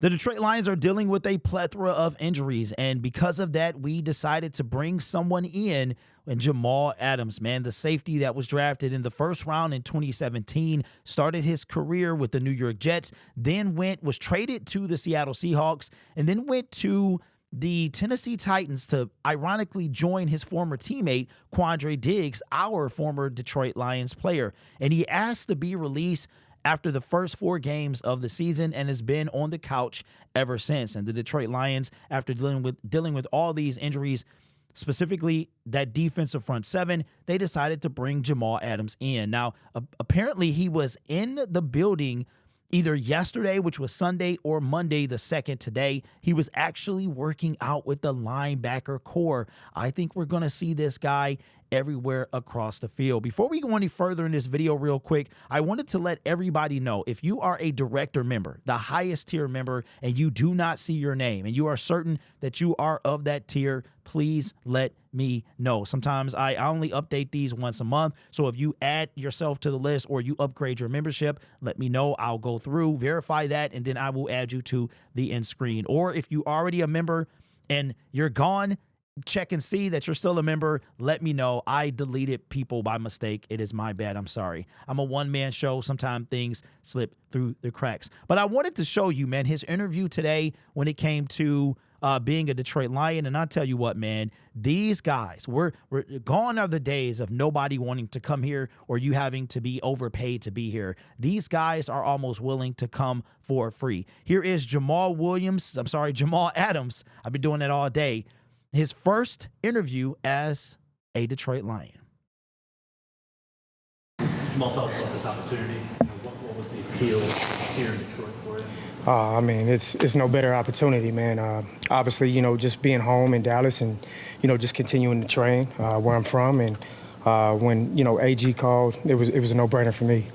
The Detroit Lions are dealing with a plethora of injuries, and because of that, we decided to bring someone in, and Jamal Adams, man, the safety that was drafted in the first round in 2017, started his career with the New York Jets, then was traded to the Seattle Seahawks, and then went to the Tennessee Titans to ironically join his former teammate, Quandre Diggs, our former Detroit Lions player. And he asked to be released after the first 4 games of the season and has been on the couch ever since. And the Detroit Lions, after dealing with all these injuries, specifically that defensive front 7, they decided to bring Jamal Adams in. Now, apparently he was in the building either yesterday, which was Sunday, or Monday, the 2nd today. He was actually working out with the linebacker core. I think we're going to see this guy everywhere across the field. Before we go any further in this video real quick, I wanted to let everybody know, if you are a director member, the highest tier member, and you do not see your name and you are certain that you are of that tier, please let me know. Sometimes I only update these once a month. So if you add yourself to the list or you upgrade your membership, let me know. I'll go through, verify that, and then I will add you to the end screen. Or if you already a member and you're gone, check and see that you're still a member. Let me know. I deleted people by mistake. It is my bad. I'm sorry. I'm a one-man show. Sometimes things slip through the cracks. But I wanted to show you, man, his interview today when it came to being a Detroit Lion. And I'll tell you what, man, these guys, we're gone are the days of nobody wanting to come here or you having to be overpaid to be here. These guys are almost willing to come for free. Here is Jamal Adams. I've been doing that all day. His first interview as a Detroit Lion. Jamal, tell us about this opportunity. What was the appeal here in Detroit for you? I mean, it's no better opportunity, man. Obviously, just being home in Dallas and, just continuing to train where I'm from. And when, AG called, it was a no-brainer for me.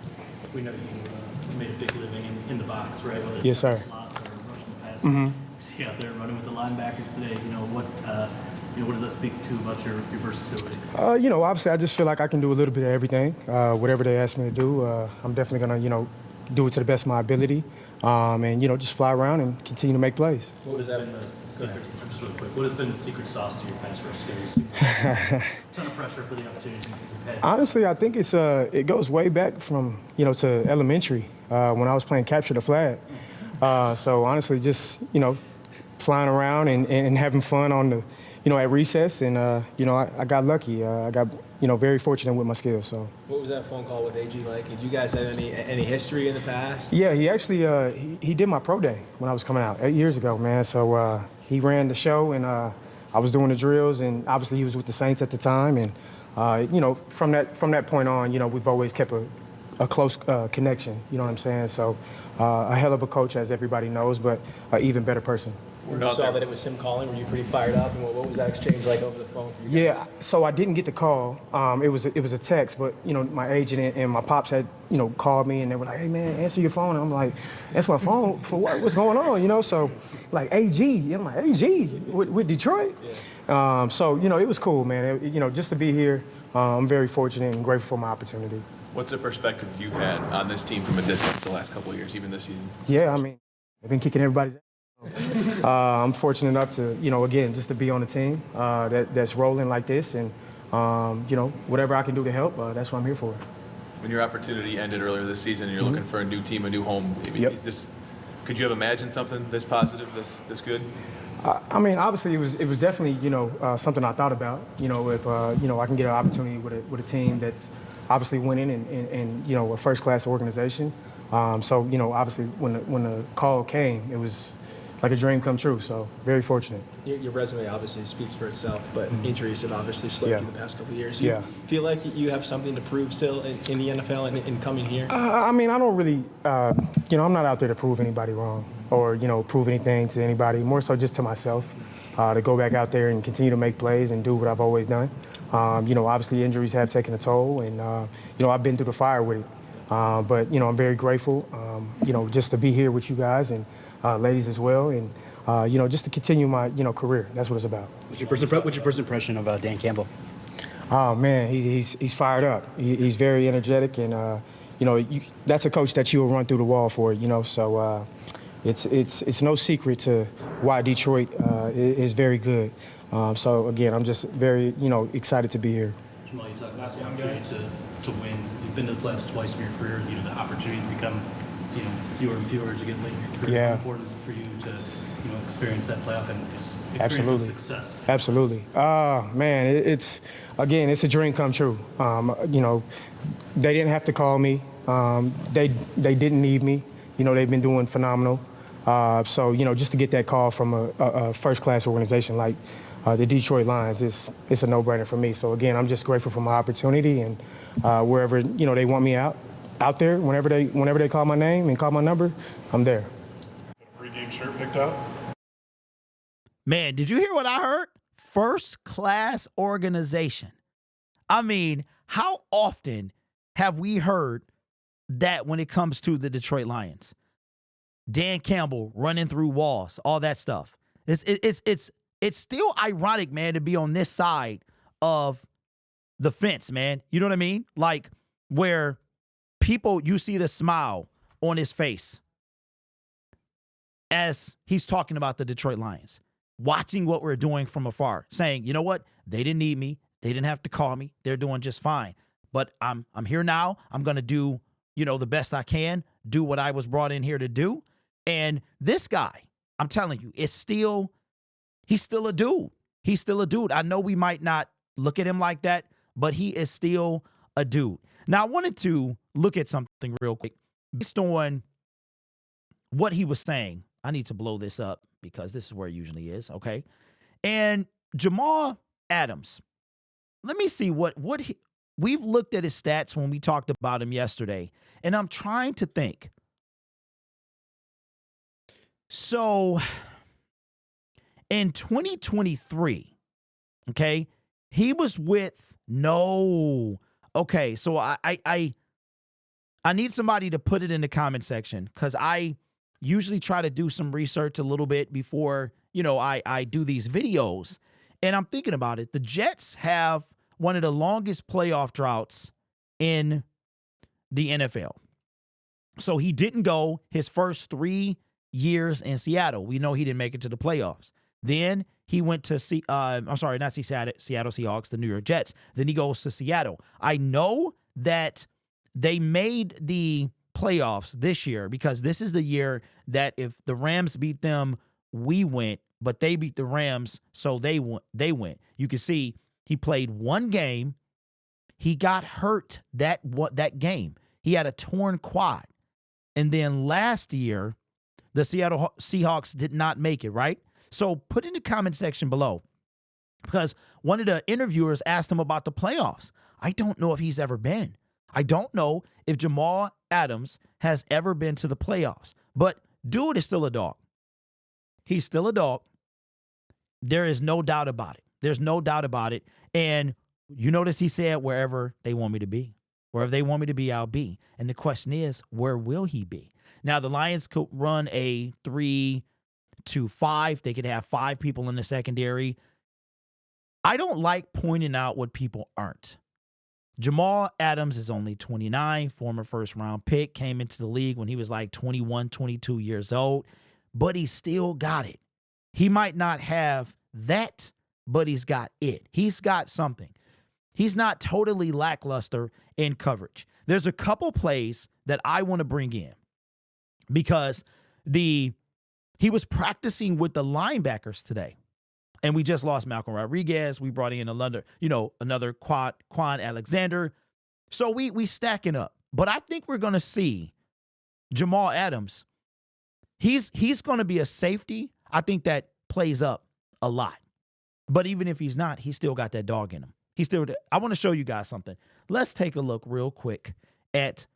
We know you made a big living in the box, right? Yes, sir. Slots or rushing the passer. You out there running with the linebackers today. What does that speak to about your versatility? Obviously, I just feel like I can do a little bit of everything. Whatever they ask me to do, I'm definitely gonna, do it to the best of my ability, and just fly around and continue to make plays. What has been the secret? Just really quick. What has been the secret sauce to your pass rush skills? Ton of pressure for the opportunity you've had. Honestly, I think it goes way back from to elementary when I was playing capture the flag. So honestly, just flying around and having fun on the, at recess, and I got lucky. I got very fortunate with my skills. So. What was that phone call with AG like? Did you guys have any history in the past? Yeah, he actually he did my pro day when I was coming out 8 years ago, man. So he ran the show, and I was doing the drills, and obviously he was with the Saints at the time, and from that point on, we've always kept a close connection. You know what I'm saying? So a hell of a coach, as everybody knows, but an even better person. When you saw that it was him calling, were you pretty fired up? And what was that exchange like over the phone for you guys? Yeah, so I didn't get the call. It was a text, but my agent and my pops had called me, and they were like, "Hey man, answer your phone." And I'm like, "That's my phone for what? What's going on?" So like AG, I'm like AG with Detroit. Yeah. So it was cool, man. Just to be here, I'm very fortunate and grateful for my opportunity. What's the perspective you've had on this team from a distance the last couple of years, even this season? Yeah, I mean, they've been kicking everybody's ass. I'm fortunate enough to, again, just to be on a team that's rolling like this, and whatever I can do to help, that's what I'm here for. When your opportunity ended earlier this season, and you're looking for a new team, a new home. Yep. Could you have imagined something this positive, this good? I mean, obviously, it was definitely something I thought about. If I can get an opportunity with a team that's obviously winning and a first-class organization. So obviously, when the call came, it was like a dream come true, so very fortunate. Your resume obviously speaks for itself, but injuries have obviously slowed you the past couple of years. You feel like you have something to prove still in the NFL and coming here? I mean, I don't really, I'm not out there to prove anybody wrong or, prove anything to anybody, more so just to myself, to go back out there and continue to make plays and do what I've always done. Obviously injuries have taken a toll, and, I've been through the fire with it. But, I'm very grateful, just to be here with you guys and ladies as well, and just to continue my career. That's what it's about. What's your first impression of Dan Campbell? Oh man, he's fired up. He's very energetic, and that's a coach that you'll run through the wall for. So it's no secret to why Detroit is very good. So again, I'm just very excited to be here. Jamal, you talked about the opportunity to win. You've been to the playoffs twice in your career. The opportunities become fewer and fewer as you get late in your career. Yeah. How important is it for you to experience that playoff and experience Absolutely. success? Absolutely. Man, it's a dream come true. They didn't have to call me. They didn't need me. They've been doing phenomenal. So just to get that call from a first-class organization like the Detroit Lions, it's a no-brainer for me. So again, I'm just grateful for my opportunity, and wherever they want me out there, whenever they call my name and call my number, I'm there. Pre-game shirt picked up. Man, did you hear what I heard? First-class organization. I mean, how often have we heard that when it comes to the Detroit Lions? Dan Campbell running through walls, all that stuff. It's still ironic, man, to be on this side of the fence, man. You know what I mean? Like where you see the smile on his face as he's talking about the Detroit Lions, watching what we're doing from afar, saying, you know what? They didn't need me. They didn't have to call me. They're doing just fine. But I'm here now. I'm going to do, the best I can, do what I was brought in here to do. And this guy, I'm telling you, he's still a dude. He's still a dude. I know we might not look at him like that, but he is still a dude. Now, I wanted to look at something real quick based on what he was saying. I need to blow this up because this is where it usually is, okay? And Jamal Adams, let me see we've looked at his stats when we talked about him yesterday, and I'm trying to think. So in 2023, okay, he was okay, so I need somebody to put it in the comment section because I usually try to do some research a little bit before, I do these videos. And I'm thinking about it. The Jets have one of the longest playoff droughts in the NFL. So he didn't go his first 3 years in Seattle. We know he didn't make it to the playoffs. Then he went to Seattle Seahawks, the New York Jets. Then he goes to Seattle. I know that they made the playoffs this year because this is the year that if the Rams beat them, we went, but they beat the Rams, so they went. You can see he played one game. He got hurt that game. He had a torn quad. And then last year, the Seattle Seahawks did not make it, right? So put in the comment section below because one of the interviewers asked him about the playoffs. I don't know if he's ever been. I don't know if Jamal Adams has ever been to the playoffs, but dude is still a dog. He's still a dog. There is no doubt about it. There's no doubt about it. And you notice he said, wherever they want me to be. Wherever they want me to be, I'll be. And the question is, where will he be? Now, the Lions could run a 3-5. They could have 5 people in the secondary. I don't like pointing out what people aren't. Jamal Adams is only 29, former first-round pick, came into the league when he was like 21, 22 years old, but he still got it. He might not have that, but he's got it. He's got something. He's not totally lackluster in coverage. There's a couple plays that I want to bring in because he was practicing with the linebackers today. And we just lost Malcolm Rodriguez. We brought in another Quan Alexander. So we stacking up. But I think we're going to see Jamal Adams. He's going to be a safety. I think that plays up a lot. But even if he's not, he's still got that dog in him. I want to show you guys something. Let's take a look real quick at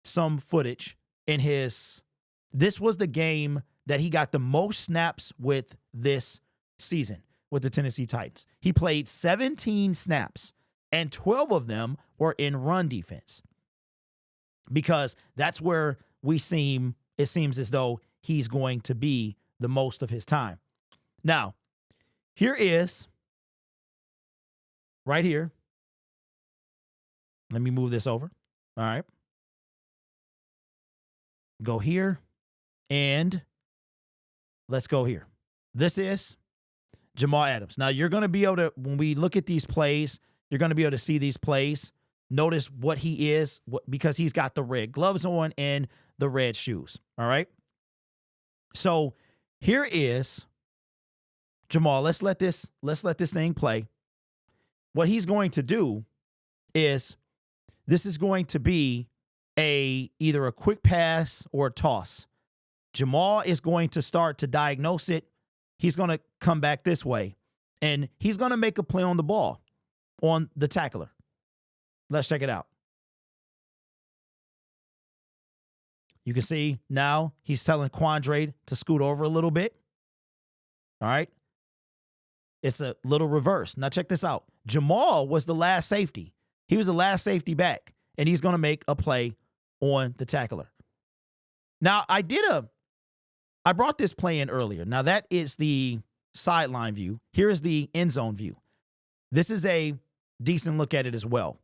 some footage this was the game that he got the most snaps with this season with the Tennessee Titans. He played 17 snaps, and 12 of them were in run defense because that's where it seems as though he's going to be the most of his time. Now, here is right here. Let me move this over. All right. Go here. And let's go here. This is Jamal Adams. Now, you're going to be able to, when we look at these plays, you're going to be able to see these plays. Notice what he is, because he's got the red gloves on and the red shoes. All right. So here is Jamal. Let's let this thing play. What he's going to do is, this is going to be either a quick pass or a toss. Jamal is going to start to diagnose it. He's going to come back this way, and he's going to make a play on the ball, on the tackler. Let's check it out. You can see now he's telling Quandre to scoot over a little bit. All right. It's a little reverse. Now check this out. Jamal was the last safety. He was the last safety back, and he's going to make a play on the tackler. Now, I brought this play in earlier. Now, that is the sideline view. Here is the end zone view. This is a decent look at it as well.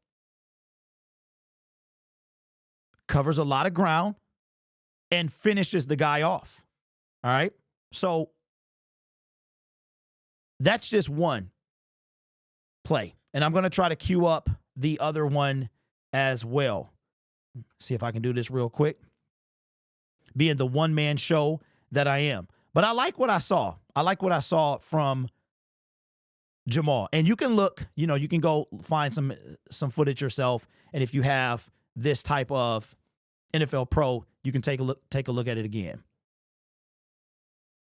Covers a lot of ground and finishes the guy off. All right? So that's just one play. And I'm going to try to queue up the other one as well. See if I can do this real quick. Being the one-man show that I am. But I like what I saw. I like what I saw from Jamal. And you can look, you can go find some footage yourself. And if you have this type of NFL Pro, you can take a look at it again.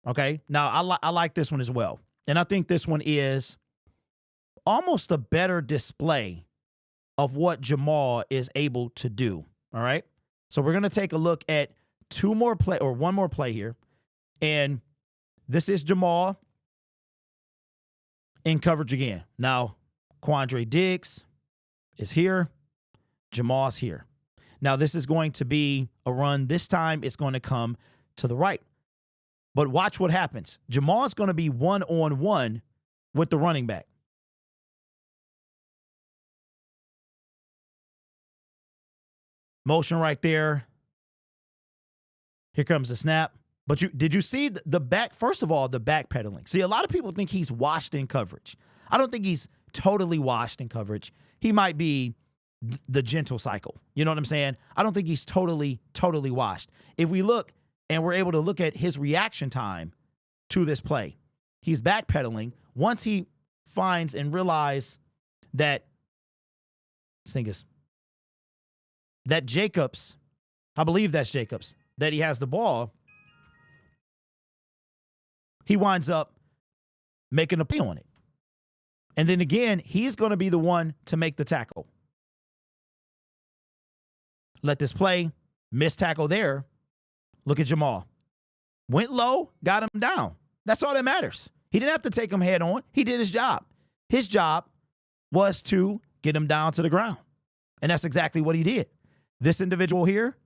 Okay? Now, I like this one as well. And I think this one is almost a better display of what Jamal is able to do. All right? So we're going to take a look at one more play here. And this is Jamal in coverage again. Now, Quandre Diggs is here. Jamal's here. Now, this is going to be a run. This time, it's going to come to the right. But watch what happens. Jamal's going to be one-on-one with the running back. Motion right there. Here comes the snap. But did you see the back? First of all, the backpedaling. See, a lot of people think he's washed in coverage. I don't think he's totally washed in coverage. He might be the gentle cycle. You know what I'm saying? I don't think he's totally washed. If we look and we're able to look at his reaction time to this play, he's backpedaling. Once he finds and realizes that, that Jacobs, I believe that's Jacobs, that he has the ball, he winds up making a play on it. And then again, he's going to be the one to make the tackle. Let this play, missed tackle there. Look at Jamal. Went low, got him down. That's all that matters. He didn't have to take him head on. He did his job. His job was to get him down to the ground. And that's exactly what he did. This individual here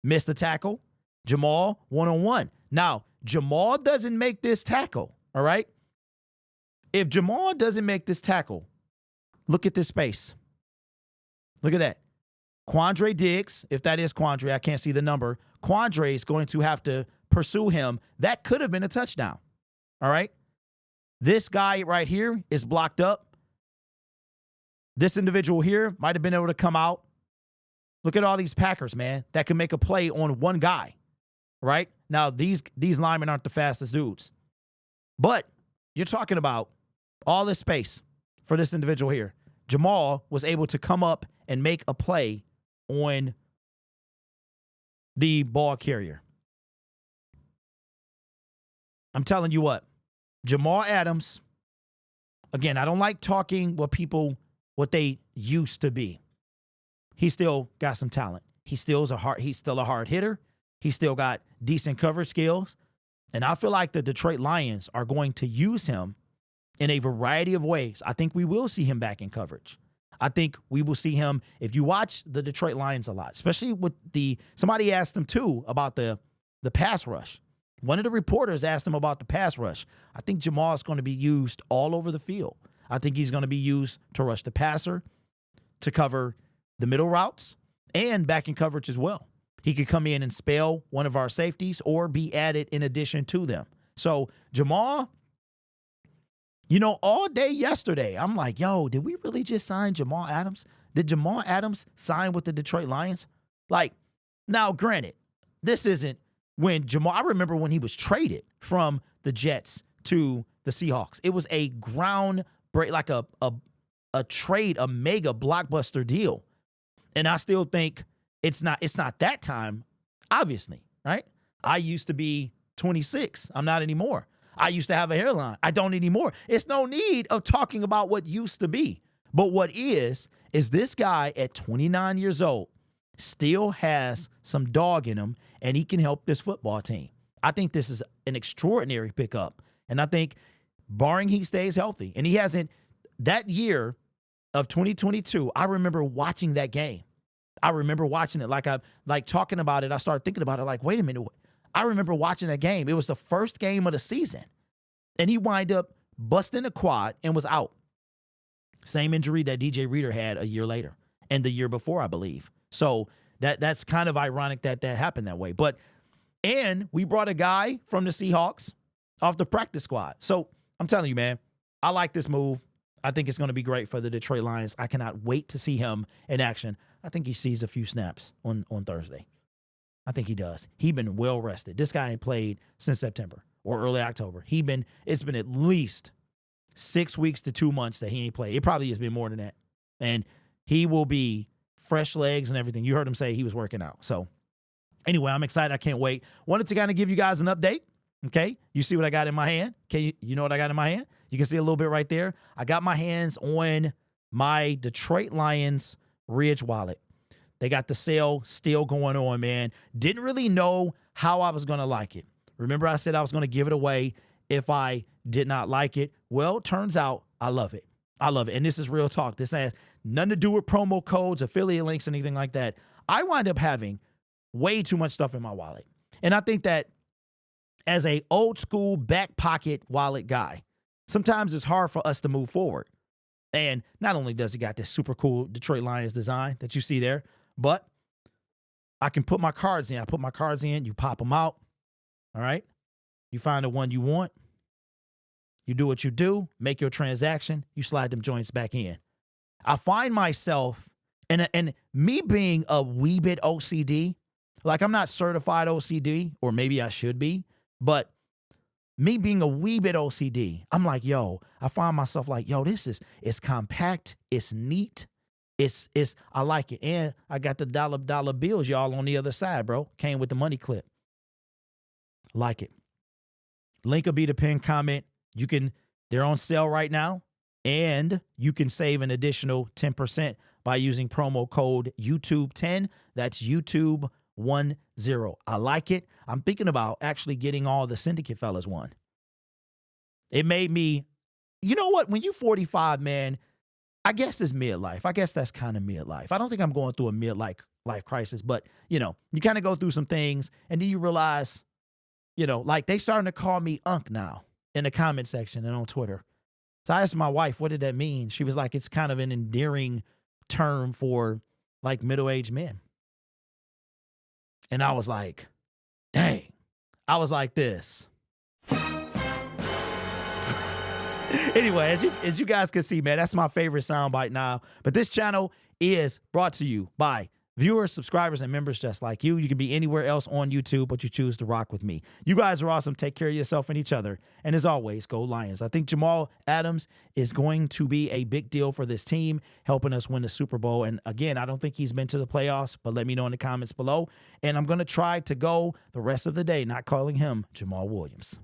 missed the tackle. Jamal, one-on-one. Now, Jamal doesn't make this tackle, all right? If Jamal doesn't make this tackle, look at this space. Look at that. Quandre Diggs, if that is Quandre, I can't see the number. Quandre is going to have to pursue him. That could have been a touchdown, all right? This guy right here is blocked up. This individual here might have been able to come out. Look at all these Packers, man, that can make a play on one guy, right? Now, these linemen aren't the fastest dudes. But you're talking about all this space for this individual here. Jamal was able to come up and make a play on the ball carrier. I'm telling you what, Jamal Adams, again, I don't like talking what they used to be. He still got some talent. He's still a hard hitter. He's still got decent coverage skills. And I feel like the Detroit Lions are going to use him in a variety of ways. I think we will see him back in coverage. I think we will see him, if you watch the Detroit Lions a lot, especially with somebody asked him too about the pass rush. One of the reporters asked him about the pass rush. I think Jamal is going to be used all over the field. I think he's going to be used to rush the passer, to cover the middle routes, and back in coverage as well. He could come in and spell one of our safeties or be added in addition to them. So Jamal, all day yesterday, I'm like, yo, did we really just sign Jamal Adams? Did Jamal Adams sign with the Detroit Lions? Like, now granted, this isn't when Jamal, I remember when he was traded from the Jets to the Seahawks. It was a ground break, like a trade, a mega blockbuster deal. And I still think it's not that time, obviously, right? I used to be 26. I'm not anymore. I used to have a hairline. I don't anymore. It's no need of talking about what used to be. But what is this guy at 29 years old still has some dog in him, and he can help this football team. I think this is an extraordinary pickup. And I think, barring he stays healthy, and he hasn't, that year of 2022, I remember watching that game. I remember watching it like talking about it. I started thinking about it like, wait a minute. I remember watching that game. It was the first game of the season. And he wind up busting a quad and was out. Same injury that DJ Reader had a year later and the year before, I believe. So that's kind of ironic that happened that way. And we brought a guy from the Seahawks off the practice squad. So I'm telling you, man, I like this move. I think it's going to be great for the Detroit Lions. I cannot wait to see him in action. I think he sees a few snaps on Thursday. I think he does. He's been well rested. This guy ain't played since September or early October. It's been at least 6 weeks to 2 months that he ain't played. It probably has been more than that. And he will be fresh legs and everything. You heard him say he was working out. So anyway, I'm excited. I can't wait. Wanted to kind of give you guys an update. Okay. You see what I got in my hand? Okay. You know what I got in my hand? You can see a little bit right there. I got my hands on my Detroit Lions Ridge wallet. They got the sale still going on, man. Didn't really know how I was going to like it. Remember I said I was going to give it away if I did not like it? Well, turns out I love it. I love it. And this is real talk. This has nothing to do with promo codes, affiliate links, anything like that. I wind up having way too much stuff in my wallet. And I think that as a old school back pocket wallet guy, sometimes it's hard for us to move forward. And not only does he got this super cool Detroit Lions design that you see there, but I can put my cards in. I put my cards in, you pop them out. All right. You find the one you want. You do what you do, make your transaction, you slide them joints back in. I find myself, and me being a wee bit OCD, like I'm not certified OCD, or maybe I should be, but me being a wee bit OCD, I'm like, yo, I find myself like, yo, it's compact, it's neat, I like it. And I got the dollar bills, y'all, on the other side, bro. Came with the money clip. Like it. Link will be the pinned comment. They're on sale right now, and you can save an additional 10% by using promo code YouTube10. That's YouTube10. I like it. I'm thinking about actually getting all the Syndicate fellas one. It made me, you know what? When you're 45, man, I guess it's midlife. I guess that's kind of midlife. I don't think I'm going through a midlife crisis, but, you kind of go through some things, and then you realize, like they starting to call me Unc now in the comment section and on Twitter. So I asked my wife, what did that mean? She was like, it's kind of an endearing term for like middle-aged men. And I was like, dang. I was like this. Anyway, as you guys can see, man, that's my favorite soundbite now. But this channel is brought to you by viewers, subscribers, and members just like you. You can be anywhere else on YouTube, but you choose to rock with me. You guys are awesome. Take care of yourself and each other. And as always, go Lions. I think Jamal Adams is going to be a big deal for this team, helping us win the Super Bowl. And again, I don't think he's been to the playoffs, but let me know in the comments below. And I'm going to try to go the rest of the day not calling him Jamal Williams.